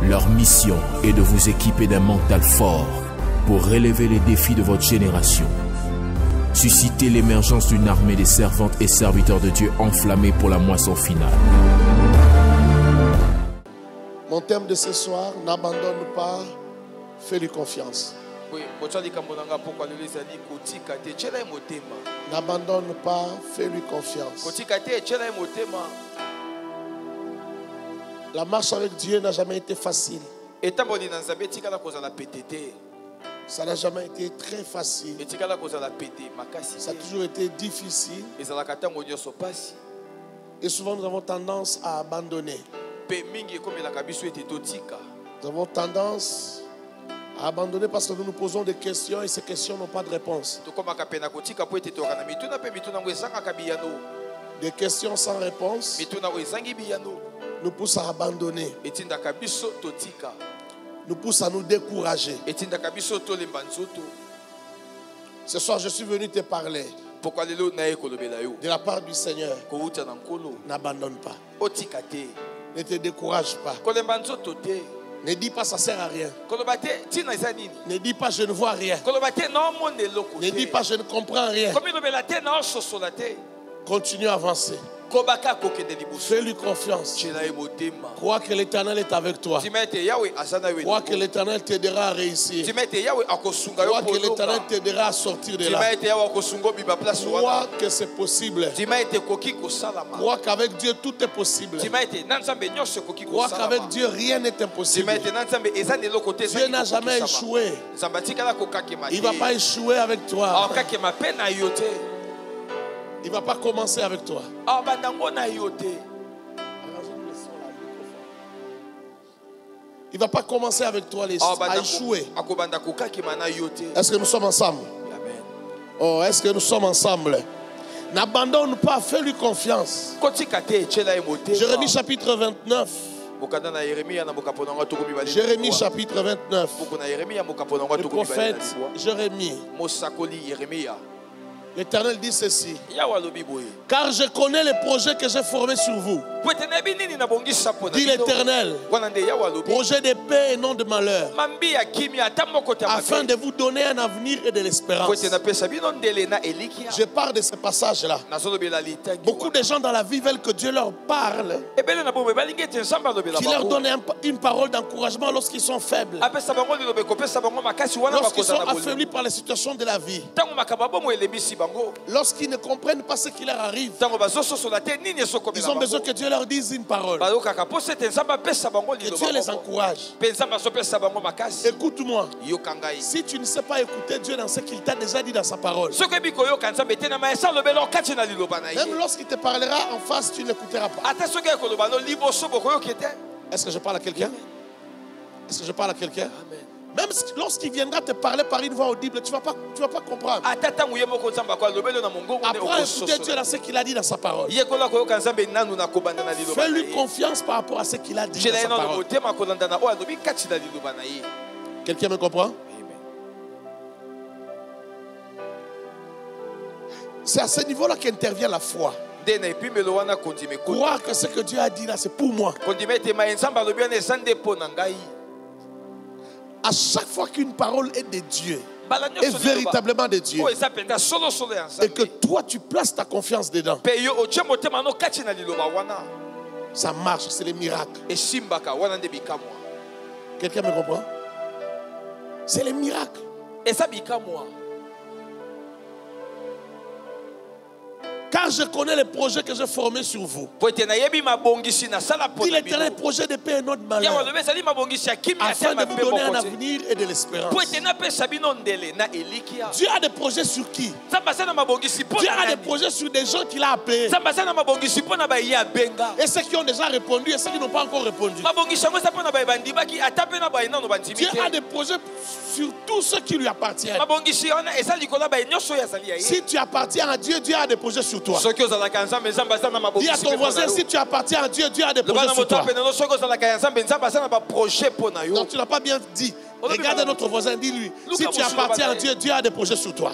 Leur mission est de vous équiper d'un mental fort pour relever les défis de votre génération. Susciter l'émergence d'une armée des servantes et serviteurs de Dieu enflammés pour la moisson finale. Mon thème de ce soir, n'abandonne pas, fais-lui confiance. N'abandonne pas, fais-lui confiance. La marche avec Dieu n'a jamais été facile. Ça n'a jamais été très facile. Ça a toujours été difficile. Et souvent nous avons tendance à abandonner. Nous avons tendance à abandonner parce que nous nous posons des questions et ces questions n'ont pas de réponse. Des questions sans réponse nous poussent à abandonner, nous poussent à nous décourager. Ce soir, je suis venu te parler de la part du Seigneur. N'abandonne pas. Ne te décourage pas. Ne dis pas ça sert à rien. Ne dis pas je ne vois rien. Ne dis pas je ne comprends rien. Continue à avancer. Fais-lui confiance. Crois que l'Éternel est avec toi. Crois que l'Éternel t'aidera à réussir. Crois que l'Éternel t'aidera à sortir de là. Crois que c'est possible. Crois qu'avec Dieu tout est possible. Crois qu'avec Dieu rien n'est impossible. Dieu n'a jamais échoué. Il ne va pas échouer avec toi. Il ne va pas commencer avec toi. Il ne va pas commencer avec toi à échouer. Est-ce que nous sommes ensemble? Oh, est-ce que nous sommes ensemble? N'abandonne pas, fais-lui confiance. Jérémie chapitre 29. Jérémie chapitre 29. Le prophète Jérémie. L'Éternel dit ceci: car je connais les projets que j'ai formés sur vous, dit l'Éternel, projet de paix et non de malheur, afin de vous donner un avenir et de l'espérance. Je parle de ce passage-là. Beaucoup de gens dans la vie veulent que Dieu leur parle, qu'il leur donne une parole d'encouragement lorsqu'ils sont faibles, lorsqu'ils sont affaiblis par les situations de la vie, lorsqu'ils ne comprennent pas ce qui leur arrive. Ils ont besoin que Dieu leur dise une parole, que Dieu les encourage. Écoute-moi, si tu ne sais pas écouter Dieu dans ce qu'il t'a déjà dit dans sa parole, même lorsqu'il te parlera en face, tu ne l'écouteras pas. Est-ce que je parle à quelqu'un? Est-ce que je parle à quelqu'un? Même lorsqu'il viendra te parler par une voix audible, tu ne vas pas comprendre. Apprends à écouter Dieu dans ce qu'il a dit dans sa parole. Fais-lui confiance par rapport à ce qu'il a dit dans sa parole. Quelqu'un me comprend? C'est à ce niveau-là qu'intervient la foi. Croire que ce que Dieu a dit là, c'est pour moi. À chaque fois qu'une parole est de Dieu, est véritablement de Dieu, et que toi tu places ta confiance dedans, ça marche, c'est les miracles. Quelqu'un me comprend? C'est les miracles. Car je connais les projets que j'ai formés sur vous. Dit l'Éternel, projet de paix et non de malheur, afin de vous donner un avenir et de l'espérance. Dieu a des projets sur qui? Dieu a des projets sur des gens qu'il a appelés. Et ceux qui ont déjà répondu et ceux qui n'ont pas encore répondu. Dieu a des projets sur tous ceux qui lui appartiennent. Si tu appartiens à Dieu, Dieu a des projets sur toi. Dis à ton voisin, si tu appartiens à Dieu, Dieu a des projets sur toi. Non, tu n'as pas bien dit. Regarde notre voisin, dis-lui, si tu appartiens à Dieu, Dieu a des projets sur toi.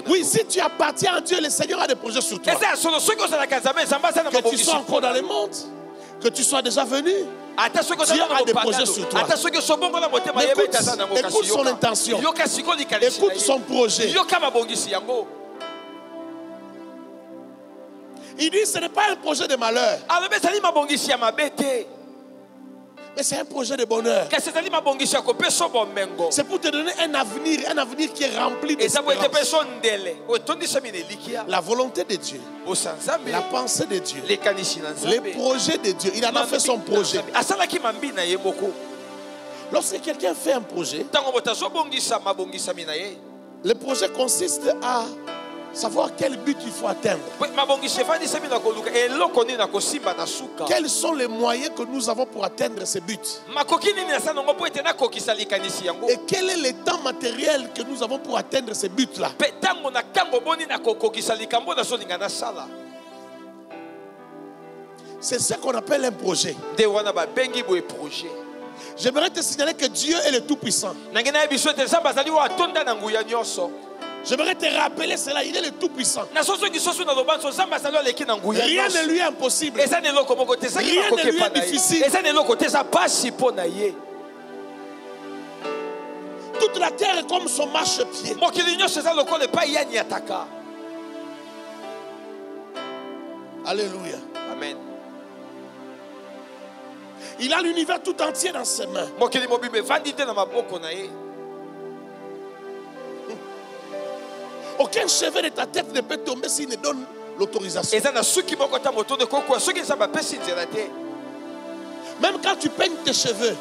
Oui, si tu appartiens à Dieu, le Seigneur a des projets sur toi. Que tu sois encore dans le monde, que tu sois déjà venu, Dieu a des projets sur toi. Écoute son intention. Écoute son projet. Il dit ce n'est pas un projet de malheur, mais c'est un projet de bonheur. C'est pour te donner un avenir qui est rempli d'espérance. La volonté de Dieu, la pensée de Dieu, les projets de Dieu. Il en a fait son projet. Lorsque quelqu'un fait un projet, le projet consiste à savoir quel but il faut atteindre. Quels sont les moyens que nous avons pour atteindre ces buts? Et quel est le temps matériel que nous avons pour atteindre ces buts-là? C'est ce qu'on appelle un projet. J'aimerais te signaler que Dieu est le Tout-Puissant. J'aimerais te rappeler cela, il est le Tout-Puissant. Rien ne lui est impossible. Rien ne lui est difficile. Toute la terre est comme son marchepied. Alléluia. Amen. Il a l'univers tout entier dans ses mains. Aucun cheveu de ta tête ne peut tomber s'il ne donne l'autorisation. Même quand tu peignes tes cheveux,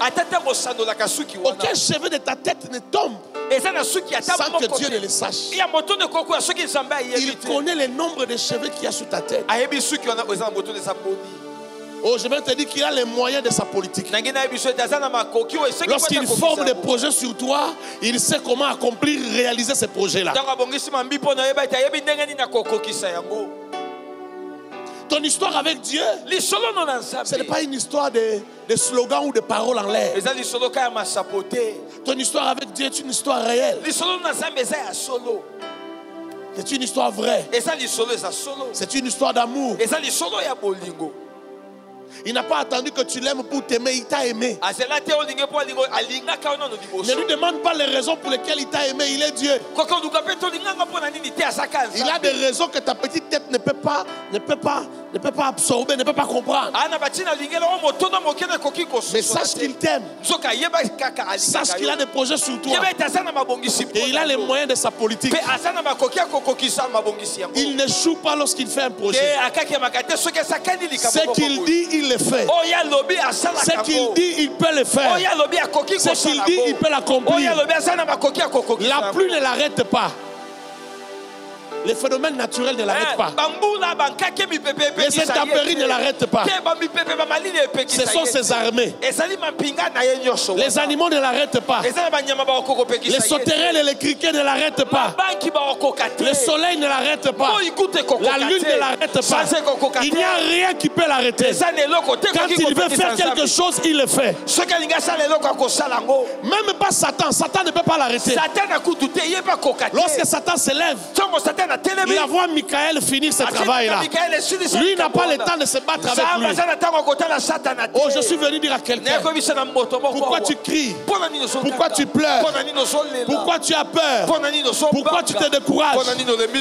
aucun cheveu de ta tête ne tombe sans que Dieu ne le sache. Il connaît le nombre de cheveux qu'il y a sur ta tête. Oh, je vais te dire qu'il a les moyens de sa politique. Lorsqu'il forme des projets sur toi, il sait comment accomplir, réaliser ces projets-là. Ton histoire avec Dieu, ce n'est pas une histoire de slogans ou de paroles en l'air. Ton histoire avec Dieu est une histoire réelle. C'est une histoire vraie. C'est une histoire d'amour. Il n'a pas attendu que tu l'aimes pour t'aimer, il t'a aimé. Ne lui demande pas les raisons pour lesquelles il t'a aimé, il est Dieu. Il a des raisons que ta petite tête ne peut pas absorber, ne peut pas comprendre. Mais sache qu'il t'aime. Sache qu'il a des projets sur toi. Et il a les moyens de sa politique. Il n'échoue pas lorsqu'il fait un projet. Ce qu'il dit, il le fait. Ce qu'il dit, il peut le faire. Ce qu'il dit, il peut l'accomplir. La pluie ne l'arrête pas. Les phénomènes naturels ne l'arrêtent pas. Les intempéries ne l'arrêtent pas. Ce sont ses armées. Les animaux ne l'arrêtent pas. Les sauterelles et les criquets ne l'arrêtent pas. Le soleil ne l'arrête pas. La lune ne l'arrête pas. Il n'y a rien qui peut l'arrêter. Quand il veut faire quelque chose, il le fait. Même pas Satan. Satan ne peut pas l'arrêter. Lorsque Satan s'élève, il a vu Michael finir ce travail-là. Lui n'a pas le temps de se battre avec lui. Oh, je suis venu dire à quelqu'un, pourquoi tu cries? Pourquoi tu pleures? Pourquoi tu as peur? Pourquoi tu te décourages?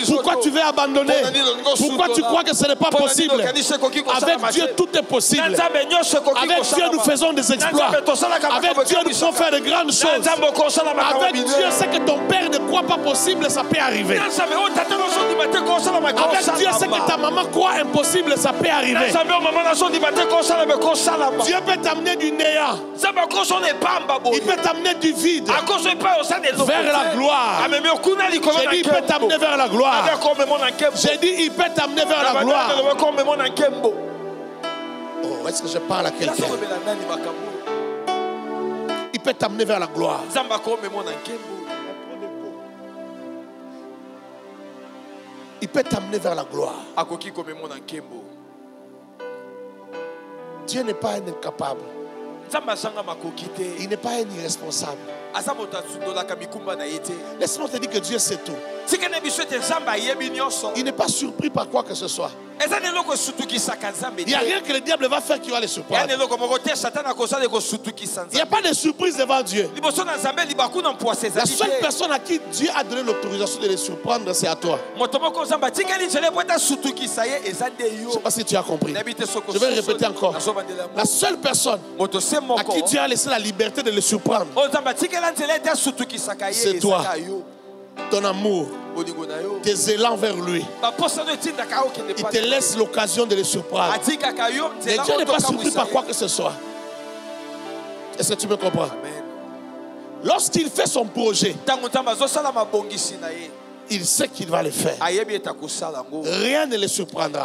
Pourquoi tu veux abandonner? Pourquoi tu crois que ce n'est pas possible? Avec Dieu, tout est possible. Avec Dieu, nous faisons des exploits. Avec Dieu, nous pouvons faire de grandes choses. Avec Dieu, ce que ton père ne croit pas possible, ça peut arriver. Avec Dieu, ce que ta maman croit impossible, ça peut arriver. Dieu peut t'amener du néant. Il peut t'amener du vide vers la gloire. J'ai dit, il peut t'amener vers la gloire. J'ai dit, il peut t'amener vers la gloire. Oh, est-ce que je parle à quelqu'un? Il peut t'amener vers la gloire. Il peut t'amener vers la gloire. Dieu n'est pas un incapable. Il n'est pas un irresponsable. Laisse-moi te dire que Dieu sait tout. Il n'est pas surpris par quoi que ce soit. Il n'y a rien que le diable va faire qui va les surprendre. Il n'y a pas de surprise devant Dieu. La seule personne à qui Dieu a donné l'autorisation de les surprendre, c'est à toi. Je ne sais pas si tu as compris. Je vais répéter encore. La seule personne à qui Dieu a laissé la liberté de les surprendre, c'est toi. Ton amour, tes élans vers lui. Il te laisse l'occasion de les surprendre. Et Dieu n'est pas surpris par quoi que ce soit. Est-ce que tu me comprends? Lorsqu'il fait son projet, il sait qu'il va le faire. Rien ne le surprendra.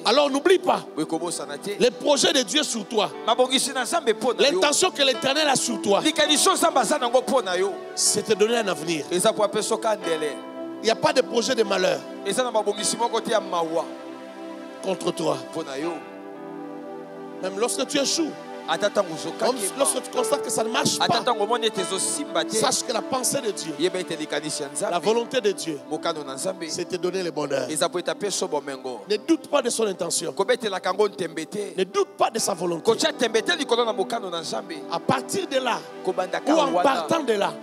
Alors n'oublie pas les projets de Dieu sur toi. L'intention que l'Éternel a sur toi, c'est te donner un avenir. Il n'y a pas de projet de malheur contre toi. Même lorsque tu échoues, lorsque tu constates que ça ne marche pas, sache que la pensée de Dieu, la volonté de Dieu, c'est te donner le bonheur. Ne doute pas de son intention. Ne doute pas de sa volonté. À partir de là, ou en partant de là,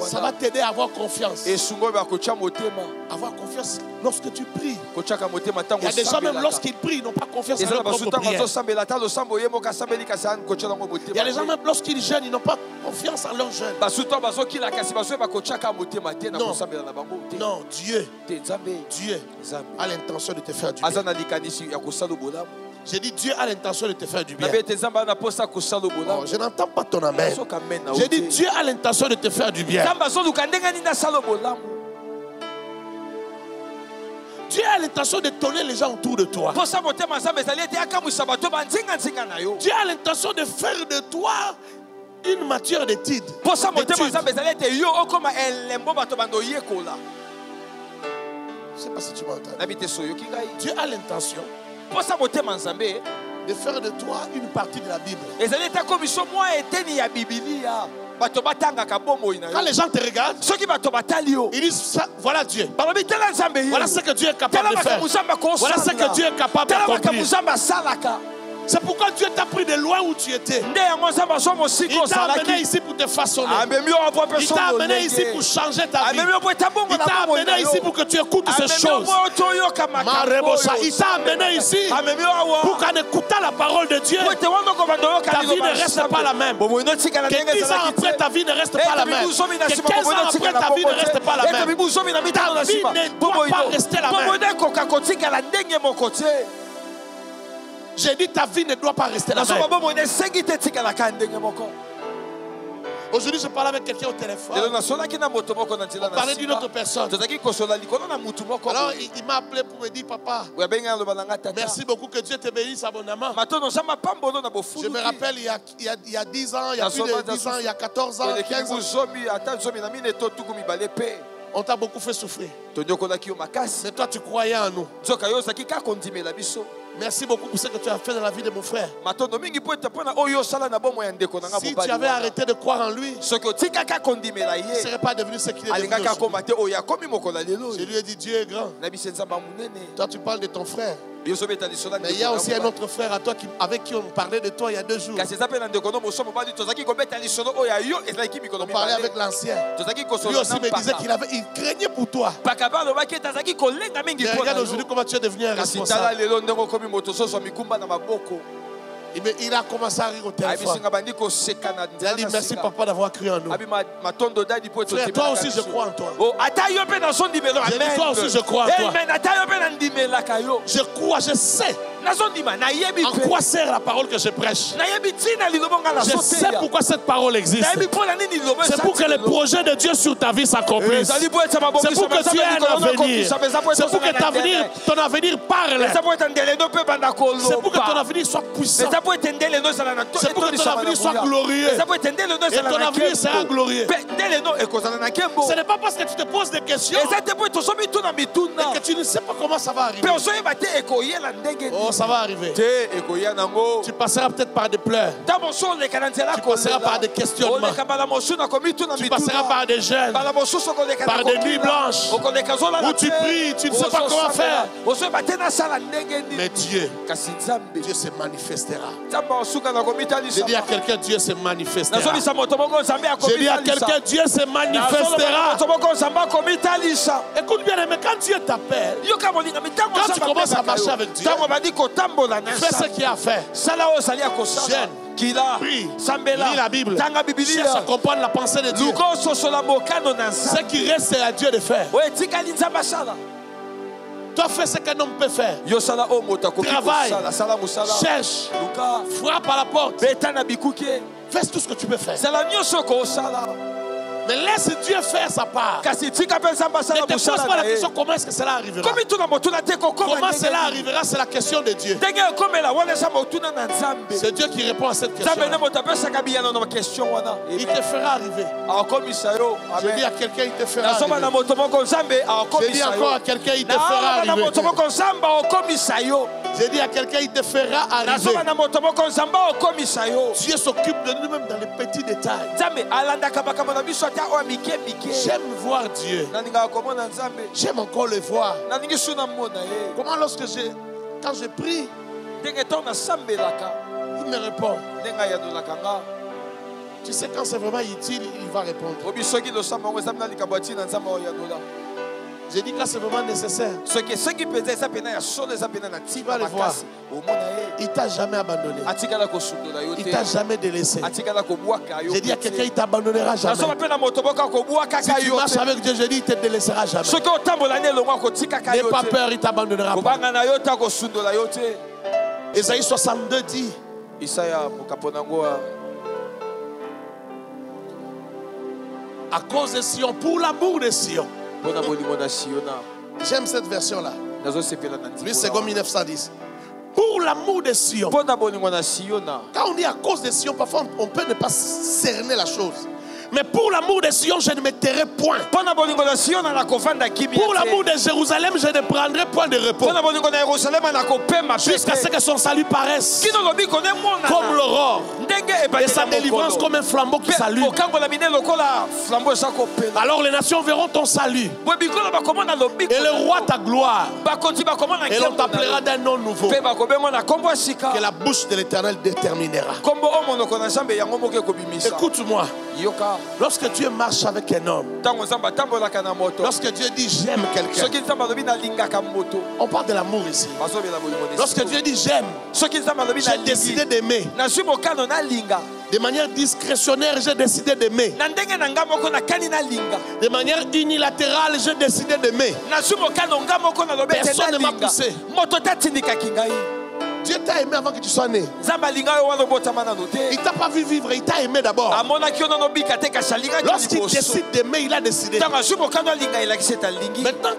ça va t'aider à avoir confiance. Avoir confiance lorsque tu pries. Il y a des gens, même lorsqu'ils prient, ils n'ont pas confiance en leur propre prière. Il y a des gens, même lorsqu'ils jeûnent, ils n'ont pas confiance en leur jeûne. Non, Dieu a l'intention de te faire du bien. J'ai dit Dieu a l'intention de te faire du bien. Oh, je n'entends pas ton amen. J'ai dit Dieu a l'intention de te faire du bien. Dieu a l'intention de tourner les gens autour de toi. Dieu a l'intention de faire de toi une matière d'étude. Je ne sais pas si tu m'entends. Dieu a l'intention de faire de toi une partie de la Bible. Quand les gens te regardent, ils disent voilà Dieu. Voilà ce que Dieu est capable de faire. Voilà ce que Dieu est capable d'accomplir. C'est pourquoi Dieu t'a pris de loin où tu étais. Il t'a amené ici pour te façonner. Il t'a amené ici pour changer ta vie. Il t'a amené ici pour que tu écoutes ces choses. Il t'a amené ici pour qu'en écoutant la parole de Dieu, ta vie ne reste pas la même. Que 10 ans après, ta vie ne reste pas la même. Que 15 ans après, ta vie ne reste pas la même. Ta vie ne doit pas rester la même. J'ai dit ta vie ne doit pas rester la même. Aujourd'hui, je parlais avec quelqu'un au téléphone. On parlait d'une autre personne. Alors, il m'a appelé pour me dire, papa, merci beaucoup, que Dieu te bénisse abondamment. Je me rappelle, il y a 10 ans, il y a plus de 10 ans, il y a 14 ans, 15 ans. On t'a beaucoup fait souffrir. Mais toi, tu croyais en nous. Merci beaucoup pour ce que tu as fait dans la vie de mon frère. Si tu avais arrêté de croire en lui, il ne serait pas devenu ce qu'il est devenu. Je lui ai dit, Dieu est grand. Toi, tu parles de ton frère. Mais il y a aussi un autre frère à toi avec qui on parlait de toi il y a 2 jours. On parlait avec l'ancien. Lui aussi me disait qu'il craignait pour toi. Mais regarde aujourd'hui comment tu es devenu un responsable. Il a commencé à rire au téléphone. Il a dit merci papa d'avoir cru en nous. Frère, toi aussi je crois en toi. J'ai dit toi aussi je crois en toi. Je crois, je sais en quoi sert la parole que je prêche. Je sais pourquoi cette parole existe. C'est pour que le projet de Dieu sur ta vie s'accomplisse. C'est pour que tu aies un avenir. C'est pour que ton avenir parle. C'est pour que ton avenir soit puissant. C'est pour que ton avenir soit glorieux. Et ton avenir sera glorieux. Ce n'est pas parce que tu te poses des questions et que tu ne sais pas comment ça va arriver. Oh, ça va arriver. Tu passeras peut-être par des pleurs. Tu passeras par des questionnements. Tu passeras par des jeûnes, par des nuits blanches, où tu pries, tu ne sais pas comment faire. Mais Dieu se manifestera. J'ai dit à quelqu'un, Dieu se manifestera. J'ai dit à quelqu'un, Dieu se manifestera. Écoute bien, mais quand Dieu t'appelle, quand tu commences à marcher avec Dieu, fais ce qu'il a fait. Jeûne, prie, lis la Bible, cherche à comprendre la pensée de Dieu. Ce qui reste, c'est à Dieu de faire. Toi, fais ce qu'un homme peut faire. Travaille, cherche, frappe à la porte. Fais tout ce que tu peux faire. Mais laisse Dieu faire sa part. Ne te pose pas la question comment est-ce que cela arrivera. Comment cela arrivera, c'est la question de Dieu. C'est Dieu qui répond à cette question. Il te fera arriver. Je dis à quelqu'un, il te fera arriver. Je dis encore à quelqu'un, il te fera arriver. Je dis à quelqu'un, il te fera arriver. Dieu s'occupe de nous-mêmes dans les petits détails. J'aime voir Dieu. J'aime encore le voir. Comment quand je prie, il me répond. Tu sais, quand c'est vraiment utile, il va répondre. J'ai dit quand c'est vraiment nécessaire. Tu vas le voir. Il ne t'a jamais abandonné. Il ne t'a jamais délaissé. J'ai dit à quelqu'un, il ne t'abandonnera jamais. Si tu marches avec Dieu, je dis, il ne te délaissera jamais. N'aie pas peur, il ne t'abandonnera pas. Ésaïe 62 dit, à cause de Sion, pour l'amour de Sion. J'aime cette version-là. Lui, c'est comme 1910. Pour l'amour de Sion. Quand on dit à cause de Sion, parfois on peut ne pas cerner la chose. Mais pour l'amour de Sion, je ne me tairai point. Pour l'amour de Jérusalem, je ne prendrai point de repos. Jusqu'à ce que son salut paraisse comme l'aurore et sa délivrance comme un flambeau qui s'allume. Alors les nations verront ton salut et le roi ta gloire. Et l'on t'appellera d'un nom nouveau que la bouche de l'Éternel déterminera. Écoute-moi. Lorsque Dieu marche avec un homme, lorsque Dieu dit j'aime quelqu'un, on parle de l'amour ici. Lorsque Dieu dit j'aime, j'ai décidé d'aimer. De manière discrétionnaire, j'ai décidé d'aimer. De manière unilatérale, j'ai décidé d'aimer. Personne ne m'a poussé. Dieu t'a aimé avant que tu sois né. Il ne t'a pas vu vivre, il t'a aimé d'abord. Lorsqu'il décide d'aimer, il a décidé. Maintenant,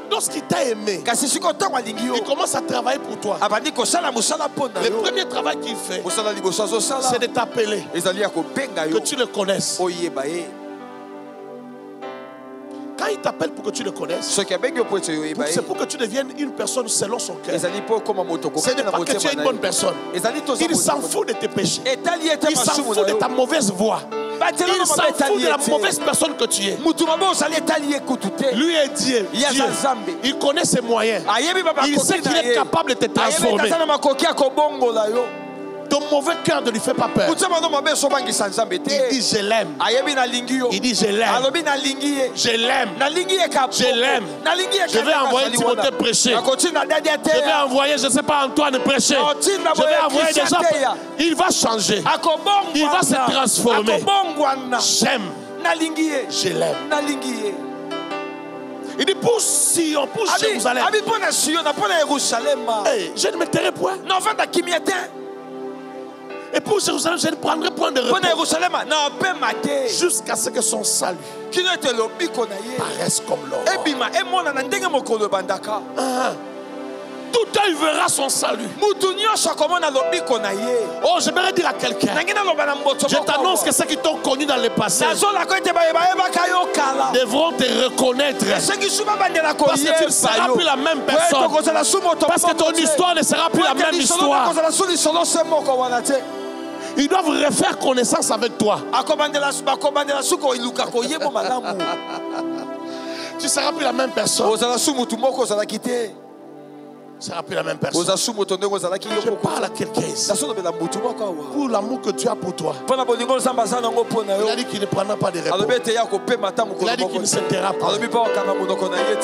lorsqu'il t'a aimé, il commence à travailler pour toi. Le premier travail qu'il fait, c'est de t'appeler, que tu le connaisses. Quand il t'appelle pour que tu le connaisses, c'est pour que tu deviennes une personne selon son cœur. Ce n'est pas que tu es une bonne personne. Il s'en fout de tes péchés. Il s'en fout de ta mauvaise voix. Il s'en fout de la mauvaise personne que tu es. Lui est Dieu. Il connaît ses moyens. Il sait qu'il est capable de te transformer. Ton mauvais cœur ne lui fait pas peur. Il dit je l'aime. Il dit je l'aime. Je l'aime. Je l'aime. Je vais envoyer Timothée prêcher. Je vais envoyer, je ne sais pas, Antoine prêcher. Je vais envoyer des gens. Il va changer. Il va se transformer. J'aime. Je l'aime. Il dit pour Sion, pour Jérusalem. Hey, je ne me tairai point. Et pour Jérusalem, je ne prendrai point de repos jusqu'à ce que son salut paraisse comme l'or. Tout œil verra son salut. Oh, j'aimerais dire à quelqu'un, je t'annonce que ceux qui t'ont connu dans le passé devront te reconnaître. Parce que tu ne seras plus la même personne. Parce que ton histoire ne sera plus la même histoire. Ils doivent refaire connaissance avec toi. Tu ne seras plus la même personne. Tu ne seras plus la même personne. Je parle à quelqu'un ici. Pour l'amour que tu as pour toi. Il a dit qu'il ne prendra pas de repos. Il a dit qu'il ne se taira pas.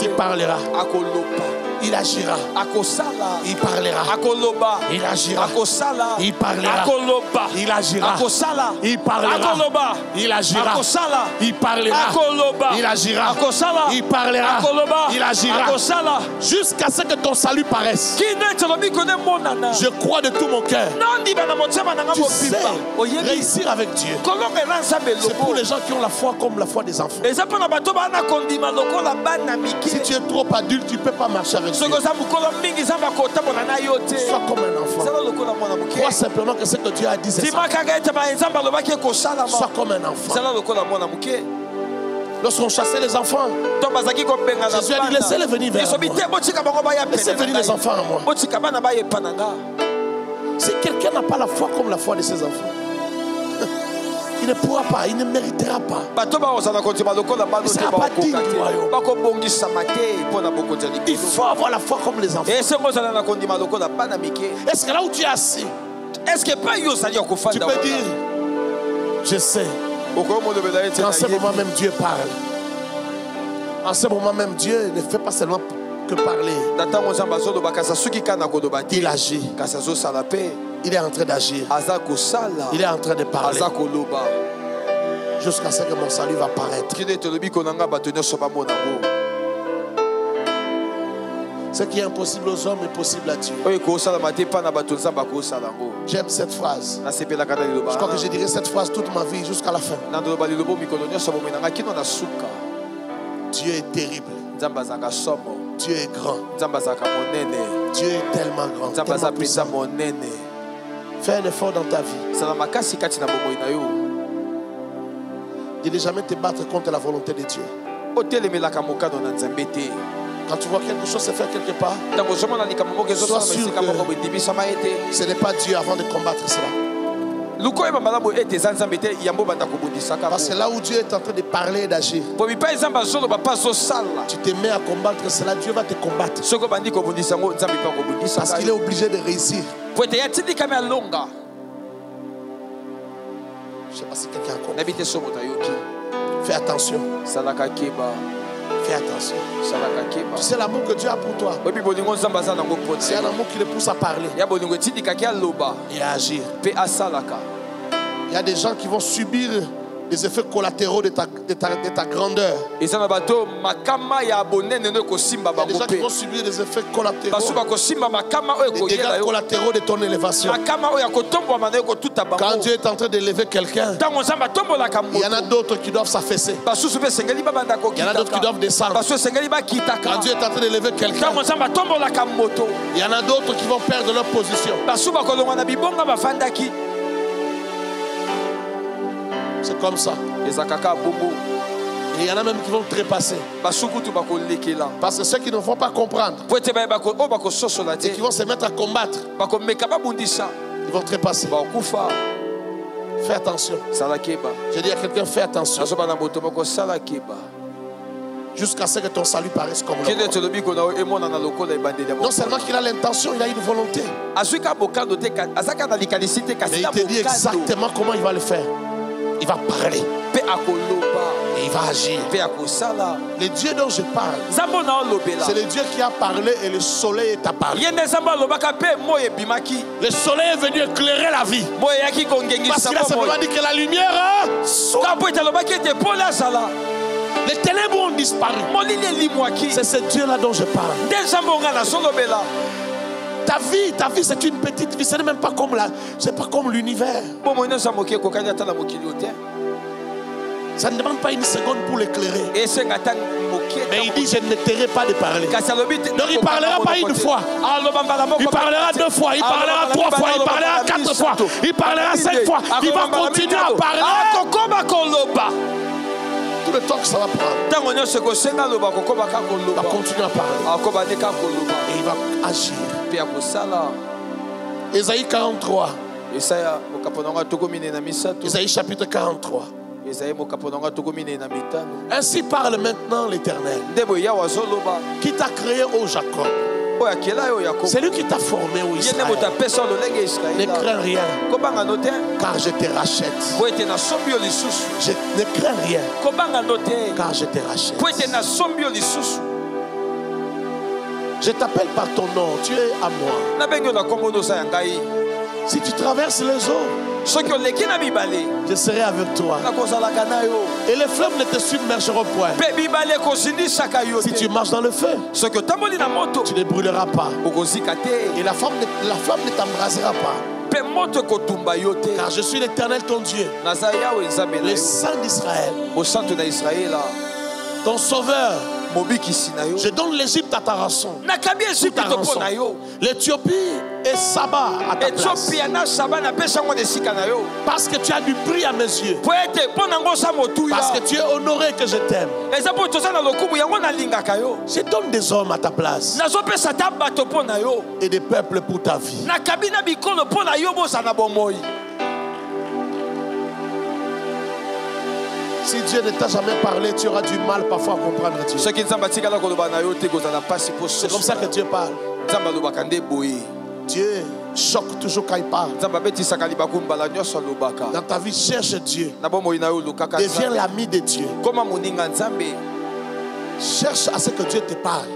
Il parlera. Il agira. Il parlera. Il agira. Il parlera. Il agira. Il parlera. Il agira. Il parlera. Il agira. Il parlera. Il agira. Jusqu'à ce que ton salut paraisse. Je crois de tout mon cœur. Tu sais, réussir avec Dieu, c'est pour les gens qui ont la foi comme la foi des enfants. Si tu es trop adulte, tu ne peux pas marcher avec Dieu. Sois comme un enfant. Crois simplement que ce que Dieu a dit, c'est ça. Sois comme un enfant. Lorsqu'on chassait les enfants, Jésus a dit, laissez-les venir vers moi. Laissez venir les enfants à moi. Si quelqu'un n'a pas la foi comme la foi de ses enfants, il ne pourra pas, il ne méritera pas. Il ne sera pas digne du royaume. Il faut avoir la foi comme les enfants. Est-ce que là où tu es assis, tu peux dire, je sais. En ce moment même Dieu parle. En ce moment même Dieu ne fait pas seulement que parler. Il agit. Il est en train d'agir. Il est en train de parler. Jusqu'à ce que mon salut va paraître. Ce qui est impossible aux hommes est possible à Dieu. J'aime cette phrase. Je crois que je dirai cette phrase toute ma vie jusqu'à la fin. Dieu est terrible. Dieu est grand. Dieu est tellement grand, tellement puissant. Fais un effort dans ta vie. De ne jamais te battre contre la volonté de Dieu. Quand tu vois quelque chose se faire quelque part, sois sûr que ce n'est pas Dieu avant de combattre cela. Parce que là où Dieu est en train de parler et d'agir, tu te mets à combattre cela, Dieu va te combattre. Parce qu'il est obligé de réussir. Je ne sais pas si quelqu'un a compris. Fais attention. Fais attention. Tu sais l'amour que Dieu a pour toi. C'est un amour qui le pousse à parler et à agir. Il y a des gens qui vont subir les effets collatéraux de ta grandeur. Il y a des gens qui vont subir les effets collatéraux, les dégâts collatéraux de ton élévation. Quand Dieu est en train d'élever quelqu'un, il y en a d'autres qui doivent s'affaisser. Il y en a d'autres qui doivent descendre. Quand Dieu est en train d'élever quelqu'un, il y en a d'autres qui vont perdre leur position. C'est comme ça. Et il y en a même qui vont trépasser. Parce que ceux qui ne vont pas comprendre et qui vont se mettre à combattre, ils vont trépasser. Fais attention. Je dis à quelqu'un, fais attention. Jusqu'à ce que ton salut paraisse comme l'homme. Non seulement qu'il a l'intention, il a une volonté. Mais il te dit exactement comment il va le faire. Il va parler et il va agir. Le Dieu dont je parle, c'est le Dieu qui a parlé et le soleil est apparu. Le soleil est venu éclairer la vie. Parce qu'il a simplement dit que la lumière soit. Les ténèbres ont disparu. C'est ce Dieu-là dont je parle. Ta vie, c'est une petite vie. Ce n'est même pas comme c'est pas comme l'univers. Ça ne demande pas une seconde pour l'éclairer. Mais il dit, je ne tairai pas de parler. Donc il ne parlera pas une fois. Il parlera 2 fois. Il parlera 3 fois. Il parlera 4 fois. Il parlera 5 fois. Il va continuer à parler. Tout le temps que ça va prendre. Il va continuer à parler. Et il va agir. Ésaïe 43. Ésaïe chapitre 43. Ainsi parle maintenant l'Éternel, qui t'a créé, ô Jacob. C'est lui qui t'a formé, ô Israël. Ne crains rien, car je te rachète. Je ne crains rien, car je te rachète. Je t'appelle par ton nom, tu es à moi. Si tu traverses les eaux, je serai avec toi. Et les flammes ne te submergeront point. Si tu marches dans le feu, tu ne brûleras pas. Et la flamme ne t'embrasera pas. Car je suis l'Éternel ton Dieu, le Saint d'Israël, ton sauveur. Je donne l'Égypte à ta rançon. L'Éthiopie et Saba à ta place. Parce que tu as du prix à mes yeux. Parce que tu es honoré que je t'aime. Je donne des hommes à ta place. Et des peuples pour ta vie. Si Dieu ne t'a jamais parlé, tu auras du mal parfois à comprendre Dieu. C'est comme ça que Dieu parle. Dieu choque toujours quand il parle. Dans ta vie, cherche Dieu. Deviens l'ami de Dieu. Cherche à ce que Dieu te parle.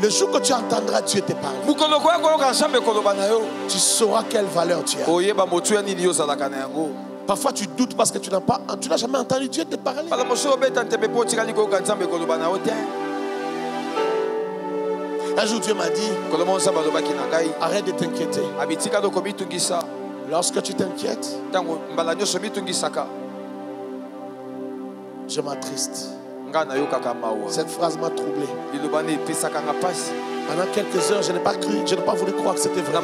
Le jour que tu entendras Dieu te parler, tu sauras quelle valeur tu as. Parfois tu doutes parce que tu n'as jamais entendu Dieu te parler. Un jour Dieu m'a dit, arrête de t'inquiéter. Lorsque tu t'inquiètes, je m'attriste. Cette phrase m'a troublé. Pendant quelques heures, je n'ai pas cru, je n'ai pas voulu croire que c'était vrai.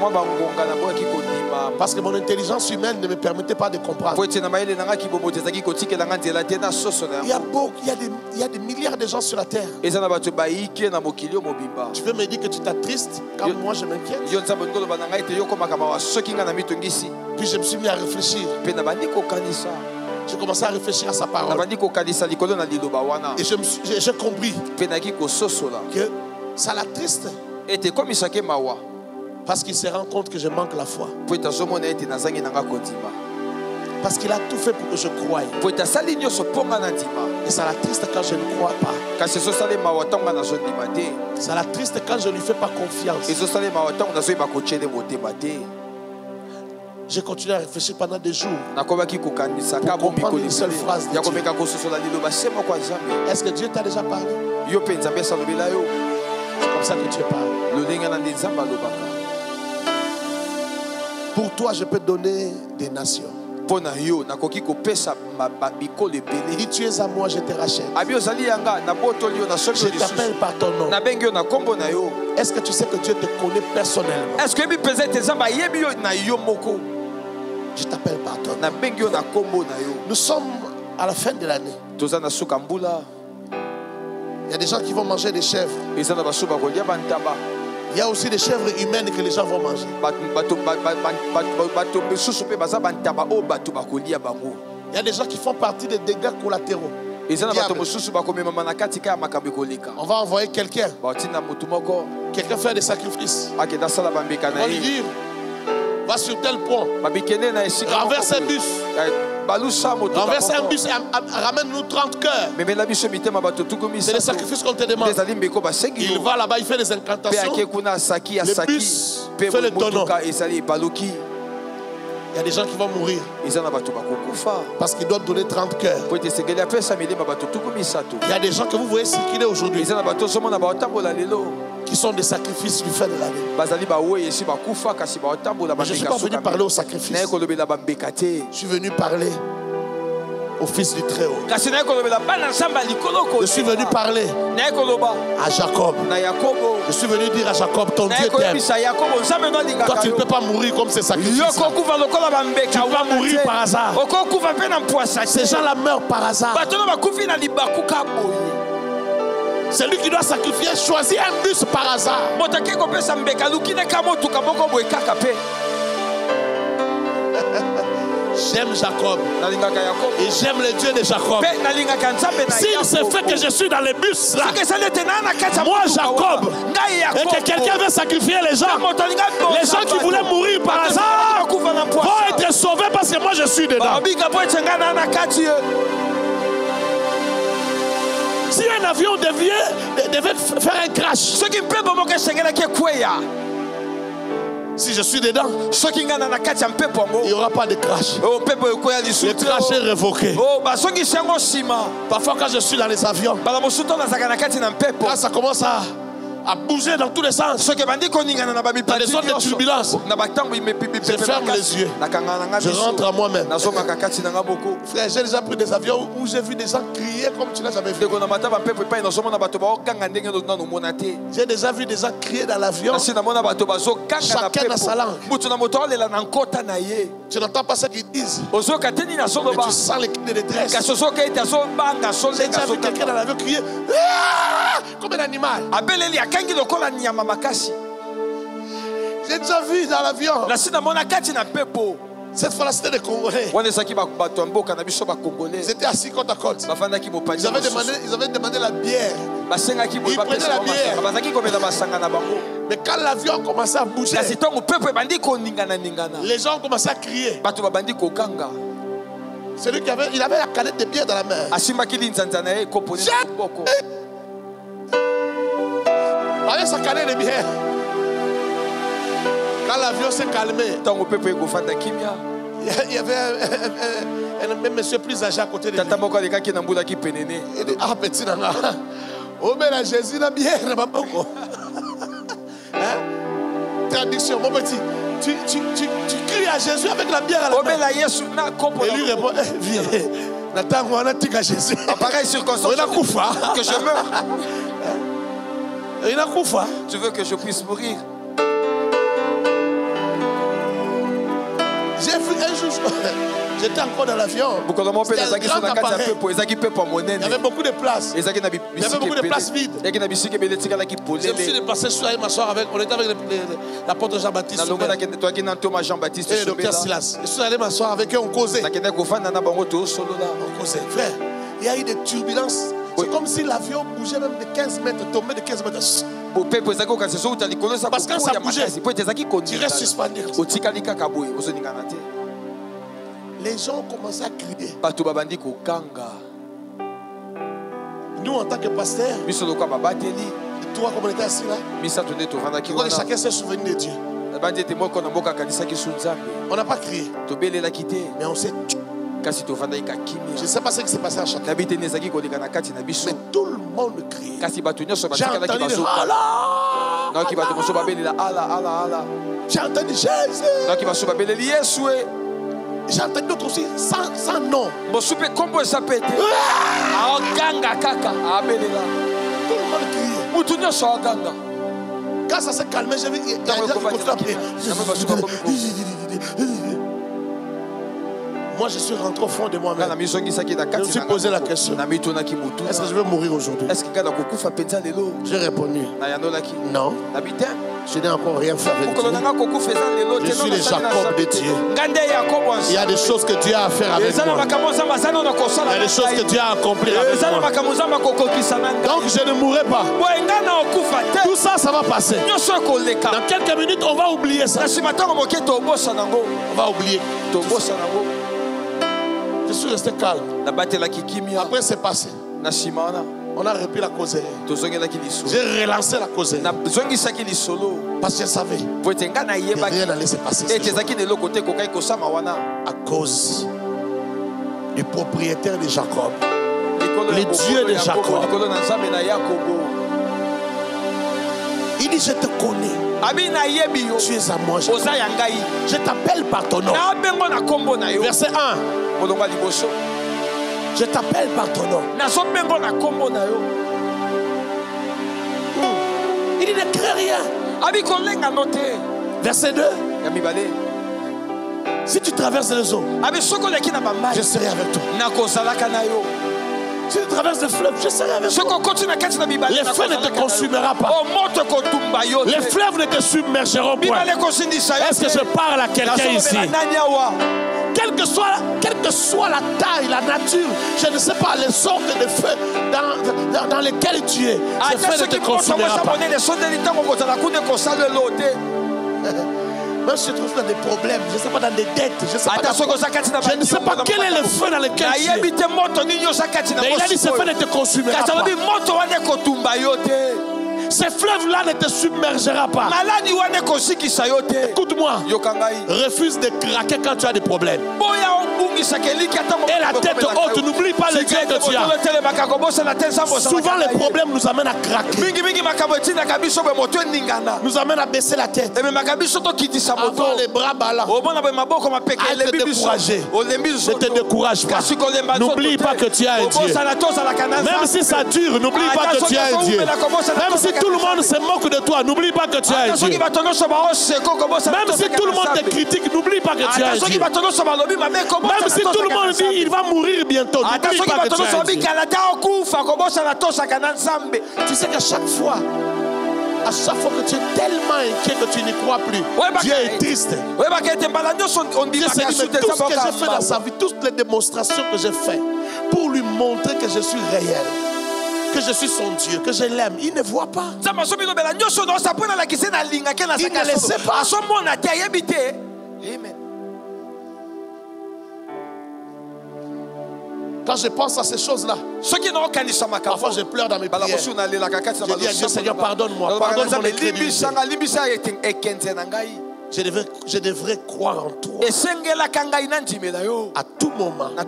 Parce que mon intelligence humaine ne me permettait pas de comprendre. Il y a des milliards de gens sur la terre. Tu veux me dire que tu t'attristes quand moi je m'inquiète? Puis je me suis mis à réfléchir. J'ai commencé à réfléchir à sa parole. Et j'ai compris que ça l'attriste. Parce qu'il se rend compte que je manque la foi. Parce qu'il a tout fait pour que je croie. Et ça l'attriste quand je ne crois pas. Ça l'attriste quand je ne lui fais pas confiance. J'ai continué à réfléchir pendant des jours pour comprendre une seule phrase de Dieu. Est-ce que Dieu t'a déjà parlé? C'est comme ça que Dieu parle. Pour toi, je peux donner des nations. Il dit, tu es à moi, je te rachète. Je t'appelle par ton nom. Est-ce que tu sais que Dieu te connaît personnellement? Je t'appelle par ton nom. Nous sommes à la fin de l'année. Il y a des gens qui vont manger des chèvres. Il y a aussi des chèvres humaines que les gens vont manger. Il y a des gens qui font partie des dégâts collatéraux. On va envoyer quelqu'un. Quelqu'un fait des sacrifices. On va lui dire, va sur tel pont, renverse un bus. Renverse un bus et ramène-nous 30 cœurs. C'est le sacrifice qu'on te demande. Il va là-bas, il fait des incantations. Le bus fait le tonneau. Il y a des gens qui vont mourir parce qu'ils doivent donner 30 cœurs. Il y a des gens que vous voyez circuler aujourd'hui qui sont des sacrifices du fin de l'année. Je ne suis pas venu parler au sacrifice. Je suis venu parler au Fils du Très-Haut. Je suis venu parler à Jacob. Je suis venu dire à Jacob, ton Dieu t'aime. Toi, tu ne peux pas mourir comme ces sacrifices. Tu ne peux pas mourir par hasard. Ces gens-là meurent par hasard. Celui qui doit sacrifier choisit un bus par hasard. J'aime Jacob et j'aime le Dieu de Jacob. S'il se fait que je suis dans les bus là, moi Jacob, et que quelqu'un veut sacrifier les gens qui voulaient mourir par hasard vont être sauvés parce que moi je suis dedans. Si un avion devait faire un crash, si je suis dedans, il n'y aura pas de crash. Le crash est révoqué. Parfois quand je suis dans les avions, quand ça commence à bouger dans tous les sens, dans les zones de turbulence, je ferme les yeux, je rentre à moi-même. Frère, j'ai déjà pris des avions où j'ai vu des gens crier comme tu n'as jamais vu. J'ai déjà vu des gens crier dans l'avion, chacun dans sa langue. Tu n'entends pas ce qu'ils disent, mais tu sens les cris de détresse. J'ai déjà vu quelqu'un dans l'avion crier comme un animal. J'ai déjà vu dans l'avion. Cette fois-là, c'était des Congolais. Ils étaient assis côte à côte. Ils avaient demandé la bière. Ils prenaient la bière. Mais quand l'avion commençait à bouger, les gens ont commencé à crier. Celui qui avait, il avait la canette de bière dans la main. Avec sa canette de bière. Quand l'avion s'est calmé, il y avait un monsieur plus âgé à côté de lui. Il dit, ah petit nana, oh mais la Jésus la bière, traduction, mon petit, tu cries à Jésus avec la bière à la main. Et lui répond, viens, Nathan, on a dit à Jésus. Pareille circonstance, que je meurs. Tu veux que je puisse mourir? J'ai vu un jour, j'étais encore dans l'avion. C'était un grand appareil. Il y avait beaucoup de places. Il y avait beaucoup de places vides. J'ai aussi déplacé, je suis allé m'asseoir avec, on était avec l'apôtre Jean-Baptiste et le docteur Silas. Je suis allé m'asseoir avec eux, on causait. Frère, il y a eu des turbulences. C'est comme si l'avion bougeait même de 15 mètres, tombait de 15 mètres. Parce que quand ça bougeait, tu restes suspendu. Les gens ont commencé à crier. Nous, en tant que pasteur, toi, comme on était assis là, chacun s'est souvenu de Dieu. On n'a pas crié, mais on s'est tué. Je ne sais pas ce qui s'est passé à chacun. Mais tout le monde crie. J'ai entendu j'ai entendu Jésus. J'ai entendu d'autres aussi sans nom. Tout le monde criait. Quand ça s'est calmé, j'ai vu qu'il y a des gens qui continuent à prier. Moi, je suis rentré au fond de moi-même. Je me suis posé la question. Est-ce que je vais mourir aujourd'hui? J'ai répondu non. Je n'ai encore rien fait avec Dieu. Je suis le Jacob de Dieu. Il y a des choses que Dieu a à faire avec moi. Il y a des choses que Dieu a accompli avec moi. Donc je ne mourrai pas. Tout ça, ça va passer. Dans quelques minutes, on va oublier ça. On va oublier. Je suis resté calme. Après, c'est passé. On a repris la causerie. J'ai relancé la causerie. Parce que je savais que rien n'allait se passer. À cause du propriétaire de Jacob, le Dieu de Jacob. Il dit, je te connais. Tu es à moi. Je t'appelle par ton nom. Verset 1. Je t'appelle par ton nom. Il dit ne crains rien. Verset 2. Si tu traverses les eaux, je serai avec toi. Si tu traverses le fleuve, je serai avec toi. Les feux ne te consumera pas. Les fleuves ne te submergeront pas. Est-ce que je parle à quelqu'un ici? Quelle que soit la taille, la nature, je ne sais pas, les sortes de feux dans lesquels tu es, ces feux ne te consumera pas. Même si je trouve dans des problèmes, je ne sais pas, dans des dettes, je ne sais pas quel est le feu dans lequel tu es. Mais il a dit ce feu ne te consumera pas. Ces fleuves-là ne te submergera pas. Écoute-moi, refuse de craquer quand tu as des problèmes. Et la tête haute, n'oublie pas le Dieu que tu as. Souvent les problèmes nous amènent à craquer, nous amènent à baisser la tête, avoir les bras ballants, à être découragé. Ne te décourage pas. N'oublie pas que tu as un Dieu. Même si ça dure, n'oublie pas que tu as un Dieu. Même si tout le monde se moque de toi, n'oublie pas que tu as un Dieu. Même si tout le monde te critique, n'oublie pas que tu as un Dieu. Même si tout le monde dit il va mourir bientôt, n'oublie pas que tu as un Dieu. Tu sais qu'à chaque fois que tu es tellement inquiet que tu n'y crois plus, Dieu est triste. Dieu s'est dit, mais tout ce que j'ai fait dans sa vie, toutes les démonstrations que j'ai fait pour lui montrer que je suis réel, que je suis son Dieu, que je l'aime, il ne voit pas. Il ne le sait pas. Amen. Quand je pense à ces choses-là, parfois je pleure dans mes prières. Je dis à Dieu, Seigneur, pardonne-moi, pardonne mon incrédulité. Je devrais croire en toi à tout moment, à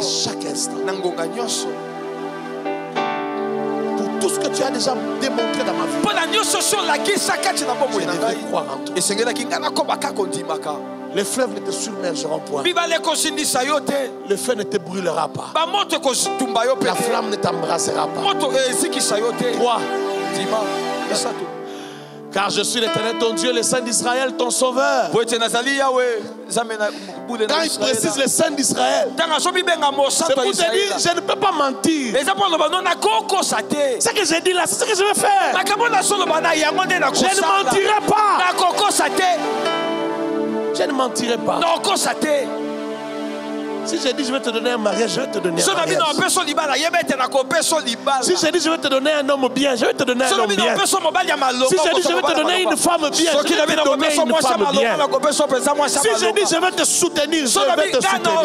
chaque instant. Pour tout ce que tu as déjà démontré dans ma vie, je devrais croire en toi. Les fleuves ne te submergeront point. Le feu ne te brûlera pas. La flamme ne t'embrassera pas. 3. Car je suis l'Éternel ton Dieu, le Saint d'Israël, ton sauveur. Quand il précise le Saint d'Israël, c'est pour te dire, je ne peux pas mentir. Ce que j'ai dit là, c'est ce que je vais faire. Je ne mentirai pas. Je ne mentirai pas. Si j'ai dit je vais te donner un mariage, je vais te donner un mariage. Si j'ai dit je vais te donner un homme bien, je vais te donner un homme bien. Si j'ai dit je vais te donner une femme bien, je vais te donner une femme bien. Si j'ai dit je vais te soutenir, je vais te soutenir.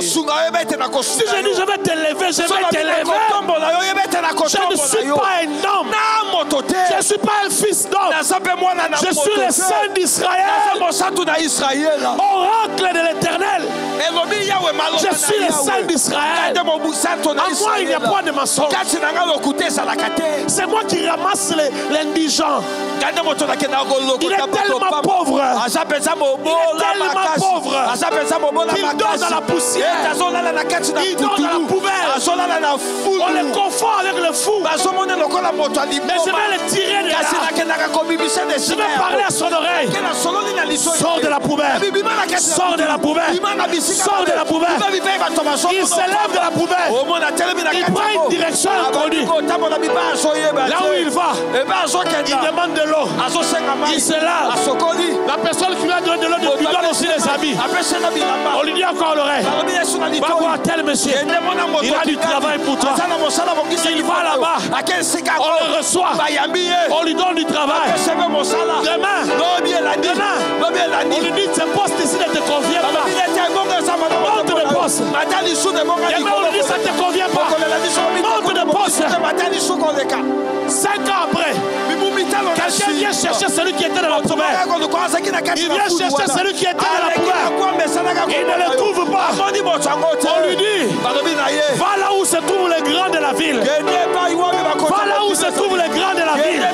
Si j'ai dit je vais t'élever, je vais t'élever. Je ne suis pas un homme. Je ne suis pas un fils d'homme. Je suis le Saint d'Israël. Oracle de l'Éternel. Je suis le Saint d'Israël. En moi il n'y a point de mensonge. C'est moi qui ramasse l'indigent. Il est tellement pauvre. Il est tellement pauvre qu'il dort dans la poussière. Il dort dans la poubelle. On le confond avec le fou. Mais je vais le tirer de là. Je vais parler à son oreille. Sors de la poubelle. Sors de la poubelle. Sors de la poubelle. Il s'élève de la poubelle. Il prend une direction inconnue. Là où il va, il demande de l'eau. Il se lave. La personne qui lui a donné de l'eau lui donne aussi les habits. On lui dit encore l'oreille. Va voir tel monsieur. Il a du travail pour toi. Il va là-bas. On le reçoit. On lui donne du travail. Demain, on lui dit ce poste ici ne te convient pas. Monte de poste. Demain on lui dit ça ne te convient pas. Monte de poste. 5 ans après, quelqu'un vient chercher celui qui était dans la poubelle. Il vient chercher celui qui était dans la poubelle. Il ne le trouve pas. On lui dit, va là où se trouvent les grands de la ville. Va là où se trouvent les grands de la ville.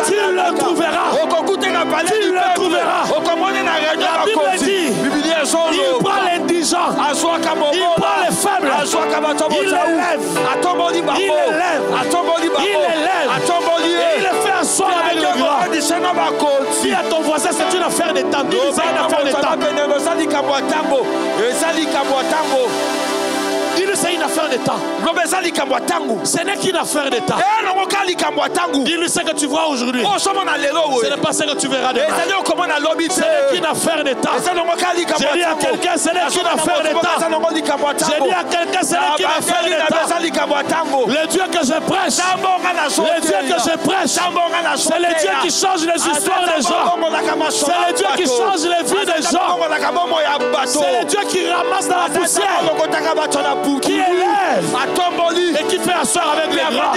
Tu le trouveras. Tu le trouveras. La Bible dit, il prend l'indigent indigents. Il prend les faibles. Il les lève. Et il les fait asseoir avec le grand. Dis à ton voisin, c'est une affaire de temps. Dis c'est une affaire de temps. Dis-le, c'est une affaire de temps. Ce n'est qu'une affaire de temps. Dis-lui ce que tu vois aujourd'hui. Ce n'est pas ce que tu verras demain. Ce n'est qu'une affaire de temps. J'ai dit à quelqu'un, ce n'est qu'une affaire de temps. J'ai dit à quelqu'un, ce n'est qu'une affaire de temps. Le Dieu que je prêche, le Dieu que je prêche, c'est le Dieu qui change les histoires des gens. C'est le Dieu qui change les vies des gens. C'est le Dieu qui ramasse dans la poussière, qui élève et qui fait asseoir avec les grands.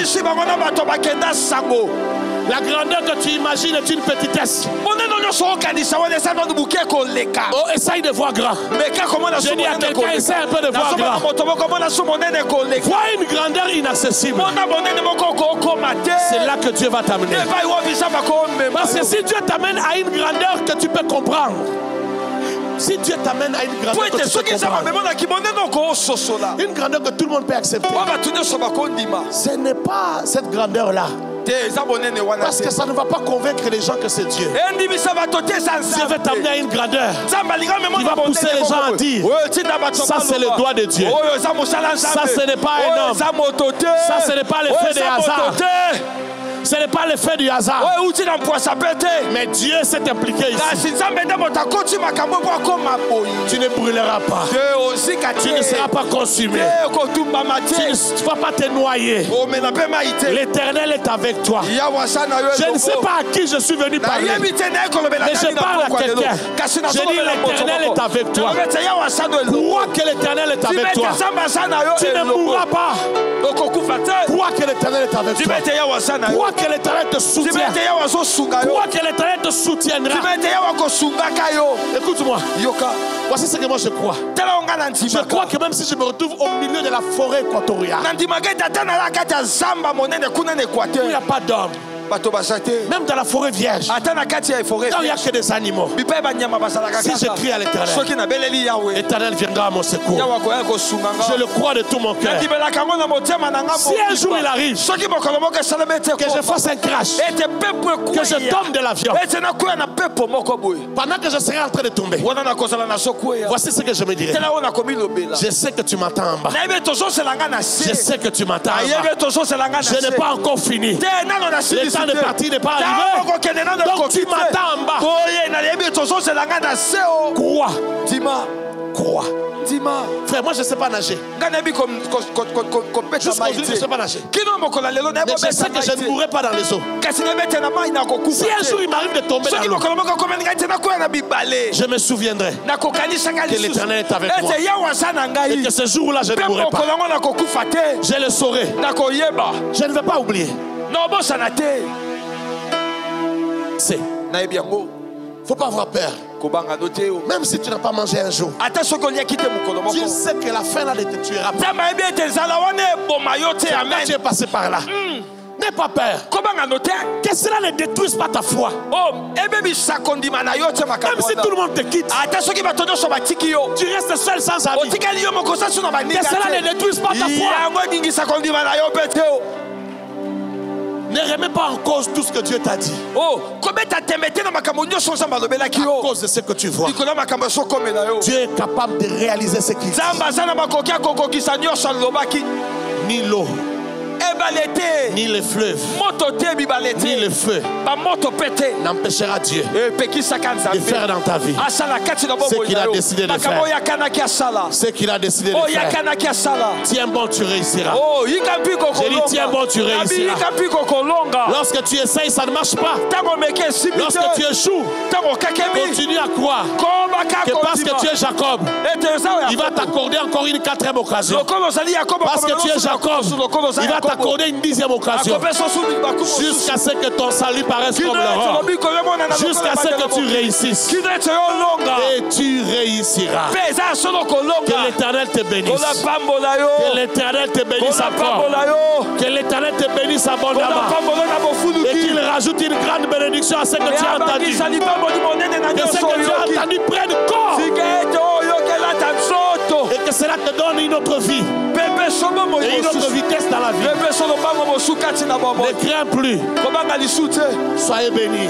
La grandeur que tu imagines est une petitesse. Oh, essaye de voir grand. J'ai dit à quelqu'un, essaye un peu de voir grand. Vois une grandeur inaccessible. C'est là que Dieu va t'amener. Parce que si Dieu t'amène à une grandeur que tu peux comprendre, si Dieu t'amène à une grandeur que tu peux comprendre, une grandeur que tout le monde peut accepter, ce n'est pas cette grandeur-là. Parce que ça ne va pas convaincre les gens que c'est Dieu. Dieu veut t'amener à une grandeur qui va pousser les gens à dire, ça c'est le doigt de Dieu. Ça ce n'est pas un homme. Ça ce n'est pas l'effet des hasards. Ce n'est pas l'effet du hasard. Mais Dieu s'est impliqué ici. Tu ne brûleras pas. Tu ne seras pas consumé. Tu ne vas pas te noyer. L'Éternel est avec toi. Je ne sais pas à qui je suis venu parler, mais je parle à quelqu'un. Je dis l'Éternel est avec toi. Crois que l'Éternel est avec toi. Tu ne mourras pas. Crois que l'Éternel est avec toi. Crois que l'Éternel te soutient. Crois que l'Éternel te soutiendra. Écoute-moi. Voici ce que moi je crois. Je crois que même si je me retrouve au milieu de la forêt équatoriale, il n'y a pas d'homme. Même dans la forêt vierge, il n'y a que des animaux. Si je crie à l'Éternel, l'Éternel viendra à mon secours. Je le crois de tout mon cœur. Si un jour il arrive que je fasse un crash, que je tombe de l'avion, pendant que je serai en train de tomber, voici ce que je me dirai. Je sais que tu m'attends en bas. Je sais que tu m'attends en bas. Je n'ai pas encore fini. Le temps de partir n'est pas arrivé. Donc tu m'attends en bas. Crois. Frère, moi je ne sais pas nager. Jusqu'aujourd'hui je ne sais pas nager. Mais je sais que je ne mourrai pas dans les eaux. Si un jour il m'arrive de tomber dans l'eau, je me souviendrai que l'Éternel est avec moi. Et que ce jour-là je ne mourrai pas. Je le saurai. Je ne vais pas oublier. C'est. Il ne faut pas avoir peur. Même si tu n'as pas mangé un jour, Dieu sait que la faim là ne te tuera pas. Tu es passé par là. N'aie pas peur. Que cela ne détruise pas ta foi. Même si tout le monde te quitte, tu restes seul sans amis. Que cela ne détruise pas ta foi. Ne remets pas en cause tout ce que Dieu t'a dit. À cause de ce que tu vois, Dieu est capable de réaliser ce qu'il dit. Ni l'eau, ni les fleuves, ni le feu n'empêchera Dieu de faire dans ta vie ce qu'il a décidé de faire. Ce qu'il a décidé de faire. Tiens bon, tu réussiras. J'ai dit tiens bon, tu réussiras. Lorsque tu essayes, ça ne marche pas. Lorsque tu échoues, continue à croire que parce que tu es Jacob, il va t'accorder encore une 4e occasion. Parce que tu es Jacob, il va t'accorder une 10e occasion. Jusqu'à ce que ton salut paraisse comme l'aurore. Jusqu'à ce que tu réussisses. Et tu réussiras. Que l'Éternel te bénisse. Que l'Éternel te bénisse encore. Que l'Éternel te bénisse abondamment. Et qu'il rajoute une grande bénédiction à ce que tu as entendu. Que ce que tu as entendu prenne corps. cela te donne une autre vie. Et une autre vitesse dans la vie. Ne crains plus. Soyez bénis.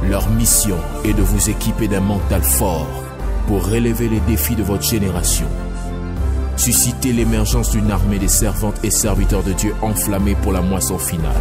Leur mission est de vous équiper d'un mental fort pour relever les défis de votre génération. Susciter l'émergence d'une armée des servantes et serviteurs de Dieu enflammés pour la moisson finale.